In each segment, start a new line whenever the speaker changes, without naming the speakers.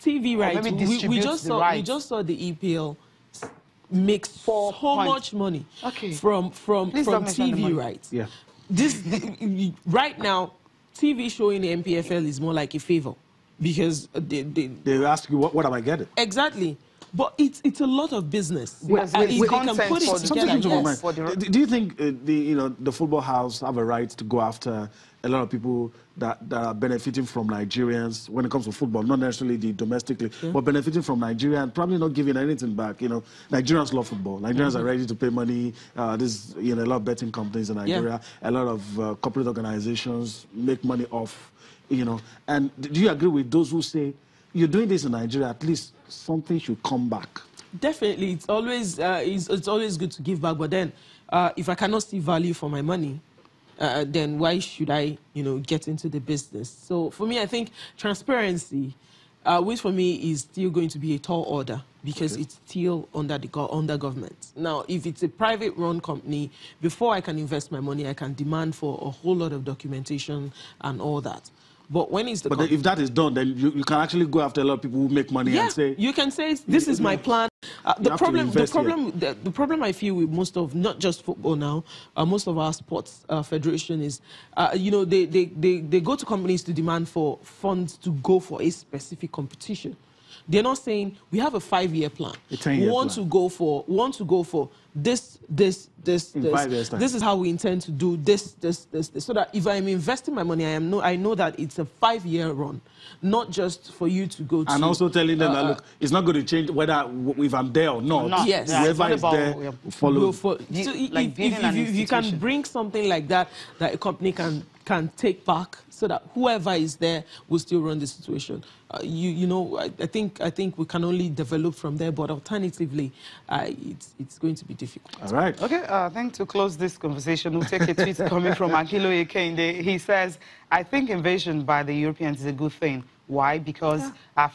TV rights. We just saw the EPL make so much money from TV rights.
Yeah.
This right now, TV showing the MPFL is more like a favor because
they ask you what am I getting?
Exactly. But it's a lot of business.
We can put it
together.
Yes.
Do you think the football house have a right to go after a lot of people that are benefiting from Nigerians when it comes to football, not necessarily domestically, but benefiting from Nigeria and probably not giving anything back? Nigerians love football. Nigerians are ready to pay money. There's a lot of betting companies in Nigeria. A lot of corporate organizations make money off. And do you agree with those who say you're doing this in Nigeria? At least something should come back.
Definitely, it's always good to give back. But then, if I cannot see value for my money, then why should I, get into the business? So for me, I think transparency, which for me is still going to be a tall order because it's still under government. Now, if it's a private-run company, before I can invest my money, I can demand for a whole lot of documentation and all that. But when is the
if that is done, then you can actually go after a lot of people who make money and say...
you can say, this is my plan. The problem I feel with most of, not just football now, most of our sports federation is, they go to companies to demand for funds to go for a specific competition. They're not saying, we have a 5-year plan. We want to go for this. This is how we intend to do this. So that if I'm investing my money, I know that it's a 5-year run, not just for you to go to.
And also telling them that, look, it's not going to change whether if I'm there or not.
Yes.
Whoever is there, follow.
So if you can bring something like that a company can take back, so that whoever is there will still run the situation. I think we can only develop from there, but alternatively, it's going to be difficult.
All right.
Okay, I think to close this conversation, we'll take a tweet coming from Akilo Ekende. He says, I think invasion by the Europeans is a good thing. Why? Because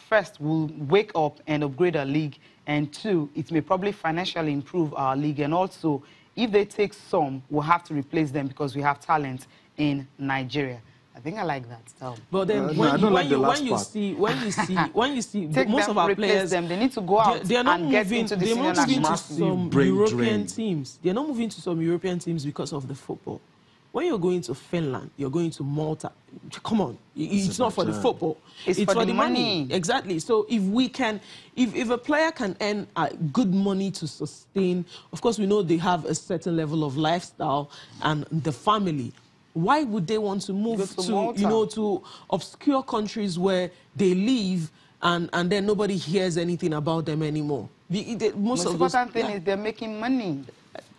first, we'll wake up and upgrade our league, and 2, it may probably financially improve our league, and also, if they take some, we'll have to replace them because we have talent in Nigeria. I think I like that.
But then when you see most of our players,
they need to go out and get into the senior national
some European teams. They're not moving to some European teams because of the football. When you're going to Finland, you're going to Malta. Come on, it's not for the football.
It's for the money.
Exactly. So if a player can earn good money to sustain, of course we know they have a certain level of lifestyle and the family. Why would they want to move to obscure countries where they live and then nobody hears anything about them anymore?
Most important thing is they're making money.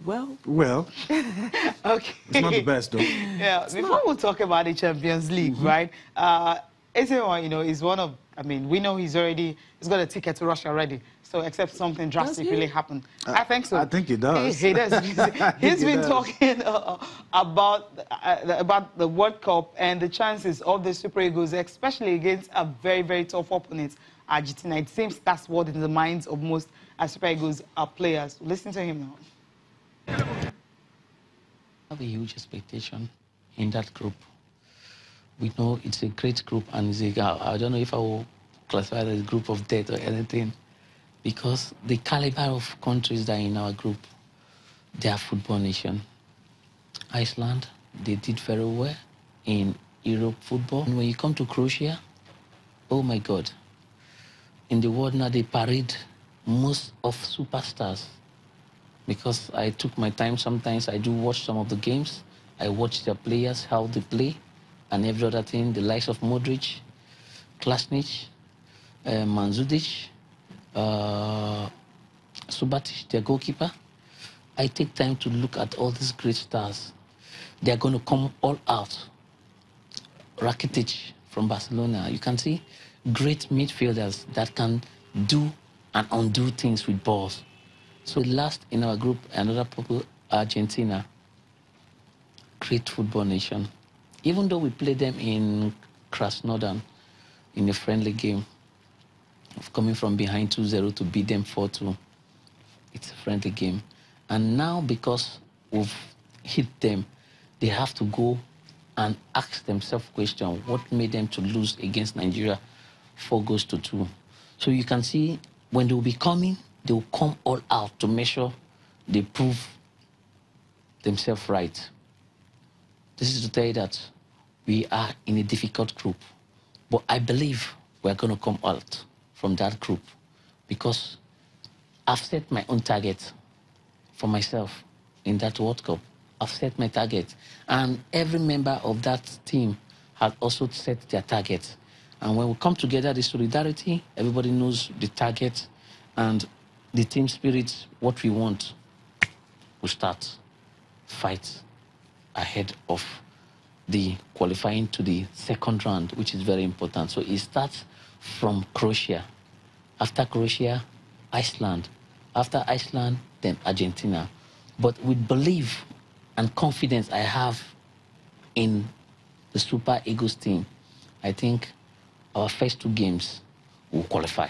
Well,
okay.
It's not the best, though.
Yeah. Before we talk about the Champions League, right? Ezewa, is one of. I mean, we know he's got a ticket to Russia already. So, except something drastic really happened. I think so.
I think he does.
He does. He's been talking about the World Cup and the chances of the Super Eagles, especially against a very, very tough opponent, Argentina. It seems that's what in the minds of most Super Eagles players. Listen to him now.
I have a huge expectation in that group. We know it's a great group, and I don't know if I will classify it as a group of death or anything, because the caliber of countries that are in our group, they are football nation. Iceland, they did very well in Europe football. And when you come to Croatia, oh my God, in the world now they parade most of superstars. Because I took my time, sometimes I do watch some of the games. I watch their players, how they play, and every other thing, the likes of Modric, Klasnic, Mandzukic, Subotic, their goalkeeper. I take time to look at all these great stars. They're going to come all out. Rakitic from Barcelona, you can see great midfielders that can do and undo things with balls. So last in our group, another couple, Argentina, great football nation. Even though we played them in Krasnodar in a friendly game, of coming from behind 2-0 to beat them 4-2, it's a friendly game. And now because we've hit them, they have to go and ask themselves question, what made them to lose against Nigeria 4-2? So you can see when they will be coming, they will come all out to make sure they prove themselves right. This is to tell you that we are in a difficult group. But I believe we're going to come out from that group because I've set my own target for myself in that World Cup. I've set my target. And every member of that team has also set their target. And when we come together, the solidarity, everybody knows the target and the team spirit, what we want, we start fight ahead of the qualifying to the second round, which is very important. So it starts from Croatia. After Croatia, Iceland. After Iceland, then Argentina. But with belief and confidence I have in the Super Eagles team, I think our first 2 games will qualify.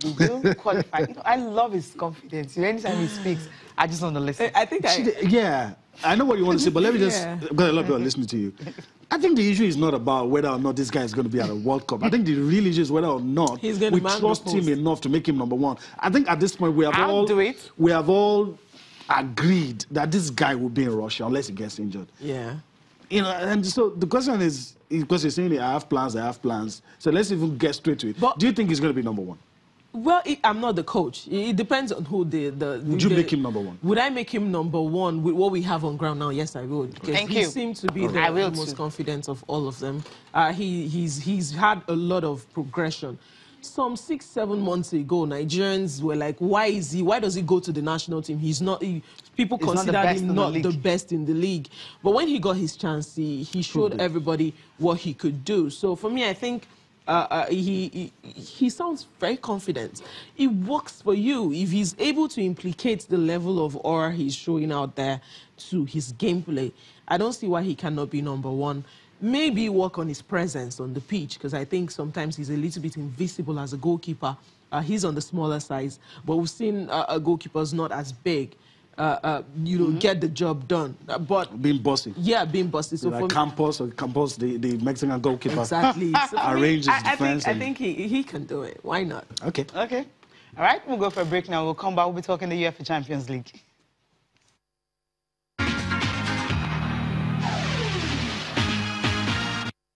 We will qualify. You know, I love his confidence. Anytime he speaks, I just want to listen.
I think
yeah, I know what you want to say, but let me just, because a lot of people are listening to you. I think the issue is not about whether or not this guy is going to be at a World Cup. I think the real issue is whether or not we trust him enough to make him #1. I think at this point we have all agreed that this guy will be in Russia unless he gets injured.
Yeah.
You know, and so the question is, because you're saying I have plans. So let's even get straight to it. But do you think he's going to be #1?
Well, I'm not the coach. It depends on who
Would you make him #1?
Would I make him #1 with what we have on ground now? Yes, I would. Because he seems to be the most confident of all of them. He's had a lot of progression. Some 6-7 months ago, Nigerians were like, why does he go to the national team? People consider him not the best in the league. But when he got his chance, he showed everybody what he could do. So for me, I think he sounds very confident. It works for you. If he's able to implicate the level of aura he's showing out there to his gameplay, I don't see why he cannot be #1. Maybe work on his presence on the pitch, because I think sometimes he's a little bit invisible as a goalkeeper. He's on the smaller size, but we've seen goalkeepers not as big, get the job done. But
being bossy.
Yeah, being bossy. So
like Campos, the Mexican goalkeeper.
Exactly. So
arranges defense.
I think he can do it. Why not?
Okay.
Okay. All right, we'll go for a break now. We'll come back. We'll be talking the UEFA Champions League.